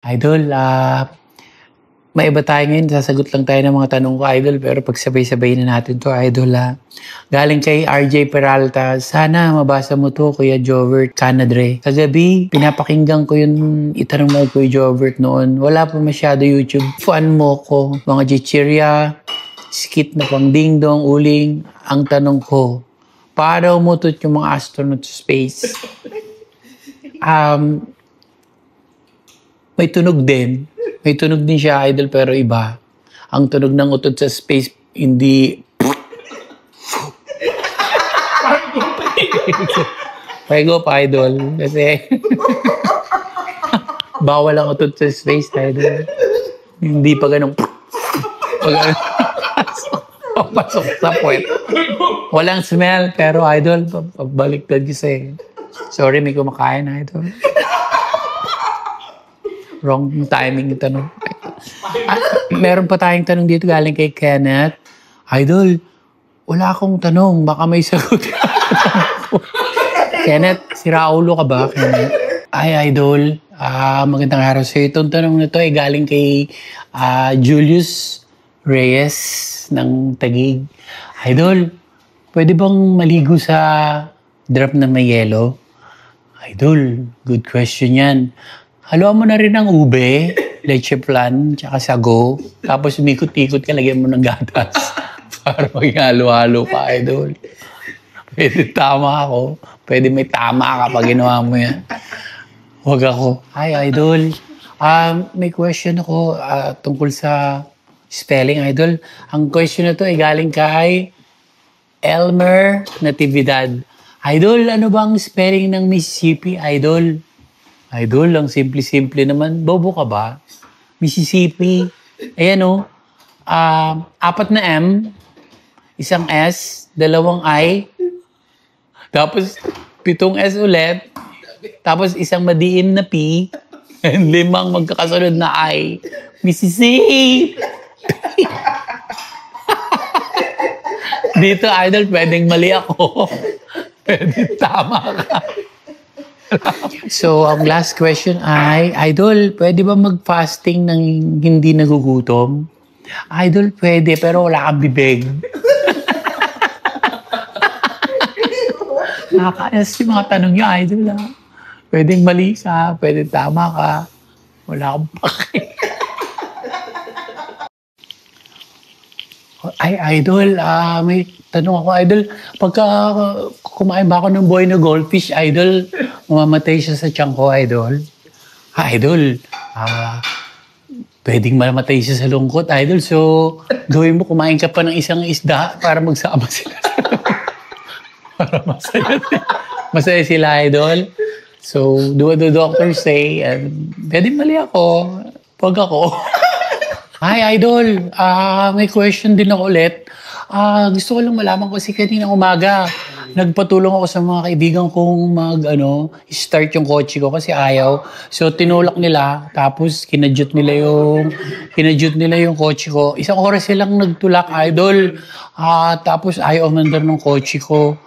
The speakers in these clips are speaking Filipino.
Idol, may iba tayo ngayon. Sasagot lang tayo ng mga tanong ko, Idol. Pero pagsabay-sabay na natin to, Idol. Galing kay RJ Peralta. Sana mabasa mo to, Kuya Jovert Canadre. Kagabi, pinapakinggan ko yung itanong mo, Kuya Jovert noon. Wala pa masyado YouTube. Fan mo ko, mga chichirya, skit na pang ding-dong, uling. Ang tanong ko, paano umutot yung mga astronaut sa space? May tunog din. May tunog din siya, Idol, pero iba. Ang tunog ng utot sa space, hindi... Pego pa, Idol. Kasi... bawal ang utot sa space, Idol. Hindi pa ganun... Papasok sa puwet. Walang smell, pero, Idol, baliktad kasi. Sorry, may kumakain, Idol. Wrong timing yung tanong. Meron pa tayong tanong dito galing kay Kenneth. Idol, wala akong tanong. Baka may sagot. Kenneth, si Raulo ka ba, Kenneth? Ay, Idol. Magandang araw sa'yo. Itong tanong na ito ay galing kay Julius Reyes ng Taguig. Idol, pwede bang maligo sa drop na may yelo? Idol, good question yan. Haluan mo na rin ang ube, leche flan, tsaka sago. Tapos umikot-ikot ka, lagyan mo ng gatas. Para mag-halo-halo ka, Idol. Pwede tama ako. Pwede may tama ka pag ginawa mo yan. Huwag ako. Hi, Idol. May question ako tungkol sa spelling, Idol. Ang question na to ay galing kay Elmer Natividad. Idol, ano bang spelling ng Mississippi, Idol? Idol, ang simple-simple naman. Bobo ka ba? Mississippi. Ayan o. 4 na M, 1 S, 2 I, tapos 7 S ulit, tapos 1 madiin na P, and 5 magkakasunod na I. Mississippi! Dito, Idol, pwedeng mali ako. Pwede tama ka. So, ang last question ay, Idol, pwede ba mag-fasting ng hindi nagugutom? Idol, pwede, pero wala kang bibig. Nakakayas yung mga tanong niyo, Idol. Pwedeng mali ka, pwedeng tama ka. Wala kang pake. Ay, Idol, may tanong ako, Idol. Pagka kumain ba ako ng buhay na goldfish, Idol, mamamatay siya sa tiyan ko, Idol. Idol, pwedeng mamatay siya sa lungkot, Idol. So, gawin mo, kumain ka pa ng isang isda para magsama sila. Para masaya sila, Idol. So, do what the doctors say. And pwedeng mali ako. Pag ako. Hi, Idol. May question din ako ulit. Gusto ko lang malaman kasi kaninang umaga, nagpatulong ako sa mga kaibigan kong start yung kotse ko kasi ayaw. So, tinulak nila, tapos kinadyot nila yung kotse ko. 1 oras silang nagtulak, Idol. Tapos ayaw mandar ng kotse ko.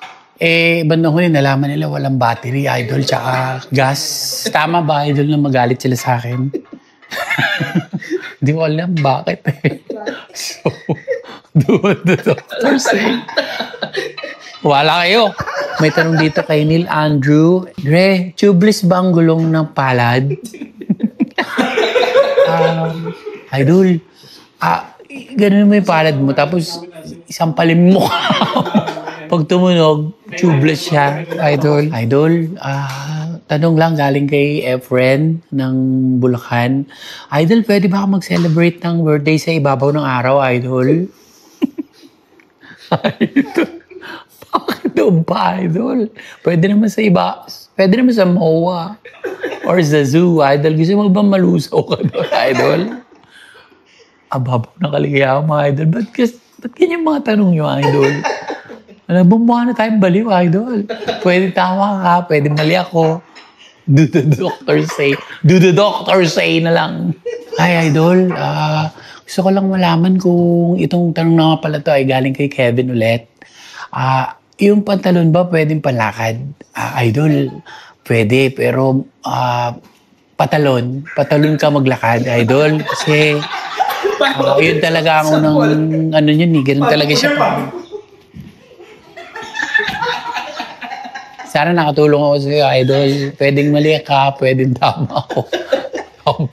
Bandang huli, nalaman nila walang battery, Idol, tsaka gas. Tama ba, Idol, na magalit sila sa akin? Hindi ko alam bakit So, do what the doctor say. Wala kayo. May tanong dito kay Neil Andrew. Dre, tubeless ba ang gulong ng palad? Idol, ganun mo yung palad mo, tapos isampalin mo. Pag tumunog, tubeless siya, Idol. Idol, tanong lang galing kay Efren ng Bulacan. Idol, pwede ba ako mag-celebrate ng birthday sa ibabaw ng araw, Idol? Idol, bakit doon pa, Idol? Pwede naman sa iba. Pwede naman sa MOA or sa zoo, Idol. Gusto mo ba malusaw ka doon, Idol? Ababaw na kaligayaw, mga Idol. Ba't ganyan mga tanong nyo, Idol? Bumuha na tayong baliw, Idol. Pwede tama ka, pwede mali ako. Do the doctor say. Do the doctor say na lang. Ay, Idol, gusto ko lang malaman kung itong tanong na nga pala to ay galing kay Kevin ulit. Yung pantalon ba pwedeng palakad? Idol, pwede, pero patalon ka maglakad, idol. Kasi, yun talaga ang unang, ano yun eh, ganun talaga siya. Sana nakatulong ako sa'yo, idol. Pwedeng mali ka, pwedeng tama ako. Akong